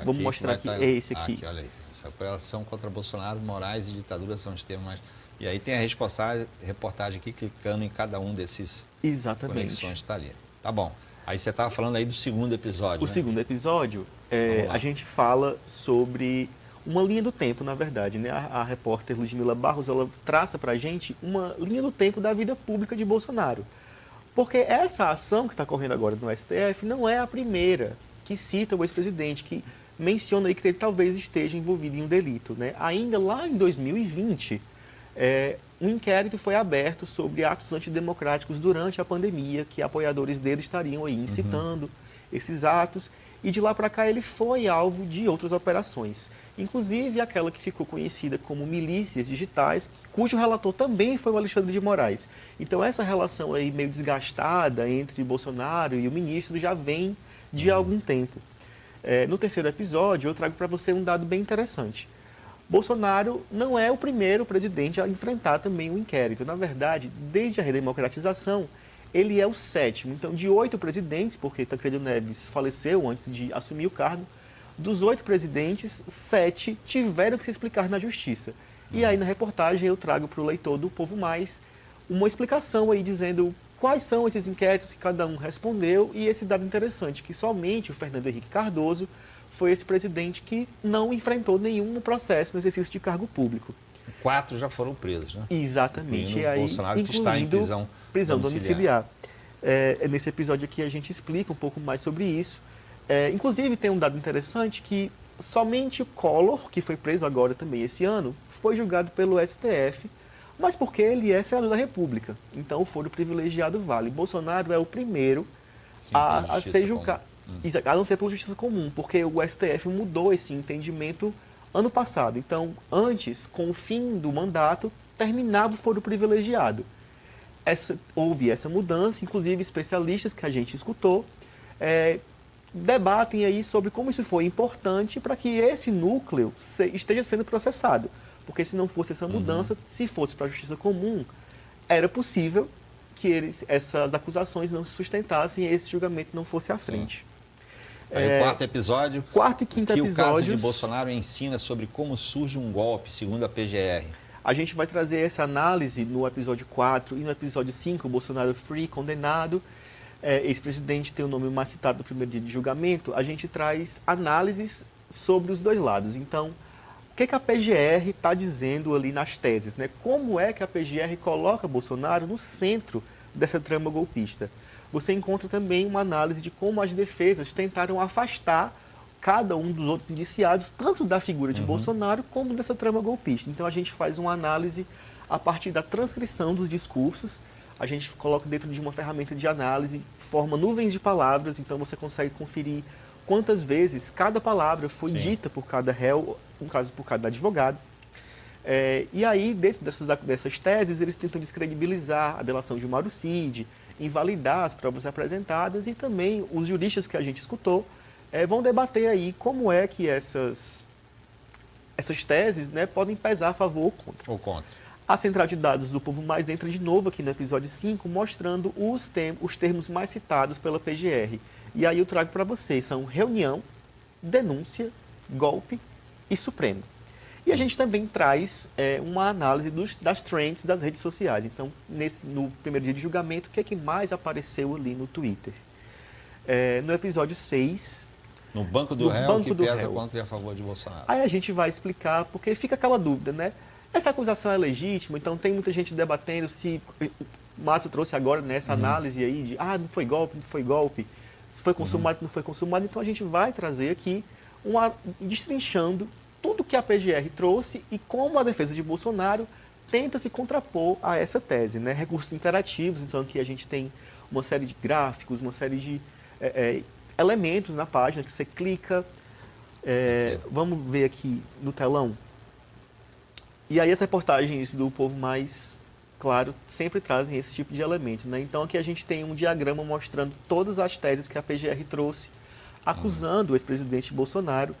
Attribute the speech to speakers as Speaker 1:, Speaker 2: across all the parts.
Speaker 1: Vamos mostrar aqui, é esse aqui.
Speaker 2: Aqui, olha aí. Essa ação contra Bolsonaro, morais e ditaduras são os termos mais... E aí tem a reportagem aqui, clicando em cada um desses conexões, está ali. Tá bom. Aí você estava falando aí do segundo episódio,
Speaker 1: O segundo episódio, a gente fala sobre uma linha do tempo, na verdade, né? A repórter Ludmila Barros, ela traça para a gente uma linha do tempo da vida pública de Bolsonaro. Porque essa ação que está correndo agora no STF não é a primeira que cita o ex-presidente, que menciona aí que ele talvez esteja envolvido em um delito, né? Ainda lá em 2020, um inquérito foi aberto sobre atos antidemocráticos durante a pandemia, que apoiadores dele estariam aí incitando esses atos, e de lá para cá ele foi alvo de outras operações, inclusive aquela que ficou conhecida como milícias digitais, cujo relator também foi o Alexandre de Moraes. Então essa relação aí meio desgastada entre Bolsonaro e o ministro já vem de algum tempo. No terceiro episódio eu trago para você um dado bem interessante. Bolsonaro não é o primeiro presidente a enfrentar também um inquérito. Na verdade, desde a redemocratização, ele é o sétimo. Então, de 8 presidentes, porque Tancredo Neves faleceu antes de assumir o cargo, dos 8 presidentes, 7 tiveram que se explicar na justiça. E aí, na reportagem, eu trago para o leitor do Povo Mais uma explicação aí dizendo quais são esses inquéritos que cada um respondeu, e esse dado interessante, que somente o Fernando Henrique Cardoso foi esse presidente que não enfrentou nenhum processo no exercício de cargo público.
Speaker 2: 4 já foram presos, né?
Speaker 1: Exatamente. E aí,
Speaker 2: Bolsonaro que está em prisão
Speaker 1: domiciliar. Nesse episódio aqui a gente explica um pouco mais sobre isso. Inclusive tem um dado interessante que somente o Collor, que foi preso agora também esse ano, foi julgado pelo STF, mas porque ele é senador da República. Então o foro privilegiado vale. Bolsonaro é o primeiro a ser julgado. A não ser pela justiça comum, porque o STF mudou esse entendimento ano passado. Então, antes, com o fim do mandato, terminava o foro privilegiado. Houve essa mudança, inclusive especialistas que a gente escutou debatem aí sobre como isso foi importante para que esse núcleo esteja sendo processado. Porque se não fosse essa mudança, se fosse para a justiça comum, era possível que essas acusações não se sustentassem e esse julgamento não fosse à frente.
Speaker 2: Aí o quarto episódio.
Speaker 1: Quarto e quinto episódios.
Speaker 2: O caso de Bolsonaro ensina sobre como surge um golpe, segundo a PGR.
Speaker 1: A gente vai trazer essa análise no episódio 4 e no episódio 5, Bolsonaro free, condenado. Ex-presidente tem o nome mais citado no primeiro dia de julgamento. A gente traz análises sobre os dois lados. Então, o que a PGR está dizendo ali nas teses, né? Como é que a PGR coloca Bolsonaro no centro dessa trama golpista? Você encontra também uma análise de como as defesas tentaram afastar cada um dos outros indiciados, tanto da figura de Bolsonaro como dessa trama golpista. Então a gente faz uma análise a partir da transcrição dos discursos, a gente coloca dentro de uma ferramenta de análise, forma nuvens de palavras, então você consegue conferir quantas vezes cada palavra foi dita por cada réu, no caso por cada advogado. E aí, dentro dessas teses, eles tentam descredibilizar a delação de Mauro Cid, invalidar as provas apresentadas, e também os juristas que a gente escutou vão debater aí como é que essas teses, né, podem pesar a favor ou contra. A central de dados do Povo Mais entra de novo aqui no episódio 5, mostrando os termos mais citados pela PGR. E aí eu trago para vocês, são reunião, denúncia, golpe e Supremo. E a gente também traz uma análise das trends das redes sociais. Então, no primeiro dia de julgamento, o que é que mais apareceu ali no Twitter? No episódio 6...
Speaker 2: No banco do réu, que pesa contra e a favor de Bolsonaro.
Speaker 1: Aí a gente vai explicar, porque fica aquela dúvida, né? Essa acusação é legítima, então tem muita gente debatendo se... O Márcio trouxe agora nessa análise aí de não foi golpe, não foi golpe, se foi consumado, não foi consumado. Então a gente vai trazer aqui, destrinchando tudo que a PGR trouxe e como a defesa de Bolsonaro tenta se contrapor a essa tese, né? Recursos interativos, então aqui a gente tem uma série de gráficos, uma série de elementos na página que você clica. Vamos ver aqui no telão. E aí as reportagens do Povo Mais, claro, sempre trazem esse tipo de elemento, né? Então aqui a gente tem um diagrama mostrando todas as teses que a PGR trouxe, acusando o ex-presidente Bolsonaro.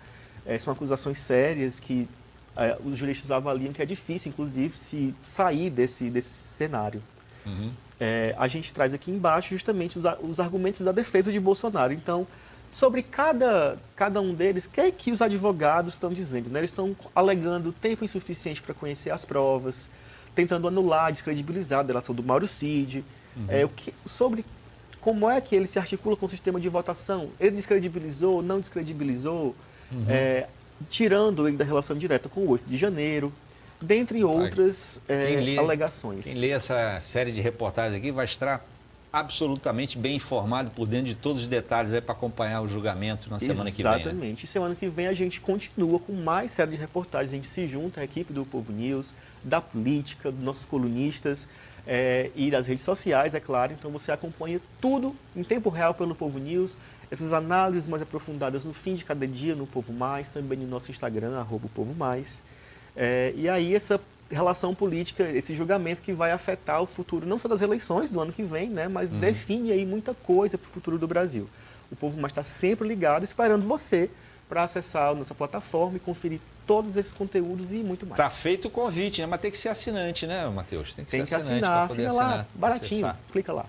Speaker 1: São acusações sérias que os juristas avaliam que é difícil, inclusive, se sair desse cenário. A gente traz aqui embaixo justamente os argumentos da defesa de Bolsonaro. Então, sobre cada um deles, o que é que os advogados estão dizendo, né? Eles estão alegando tempo insuficiente para conhecer as provas, tentando anular, descredibilizar a delação do Mauro Cid, sobre como é que ele se articula com o sistema de votação. Ele descredibilizou, não descredibilizou, tirando ele da relação direta com o 8 de janeiro, dentre outras alegações.
Speaker 2: Quem lê essa série de reportagens aqui vai estar absolutamente bem informado por dentro de todos os detalhes para acompanhar o julgamento na semana que vem.
Speaker 1: Exatamente. E semana que vem a gente continua com mais série de reportagens. A gente se junta à equipe do Povo News, da política, dos nossos colunistas e das redes sociais, é claro. Então você acompanha tudo em tempo real pelo Povo News. Essas análises mais aprofundadas no fim de cada dia no Povo Mais, também no nosso Instagram, @PovoMais. E aí essa relação política, esse julgamento que vai afetar o futuro, não só das eleições do ano que vem, né, mas define aí muita coisa para o futuro do Brasil. O Povo Mais está sempre ligado, esperando você para acessar a nossa plataforma e conferir todos esses conteúdos e muito mais.
Speaker 2: Tá feito o convite, né? Mas tem que ser assinante, né, Matheus? Tem que ser assinante
Speaker 1: assinar, assina lá, baratinho,
Speaker 2: acessar.
Speaker 1: clica lá.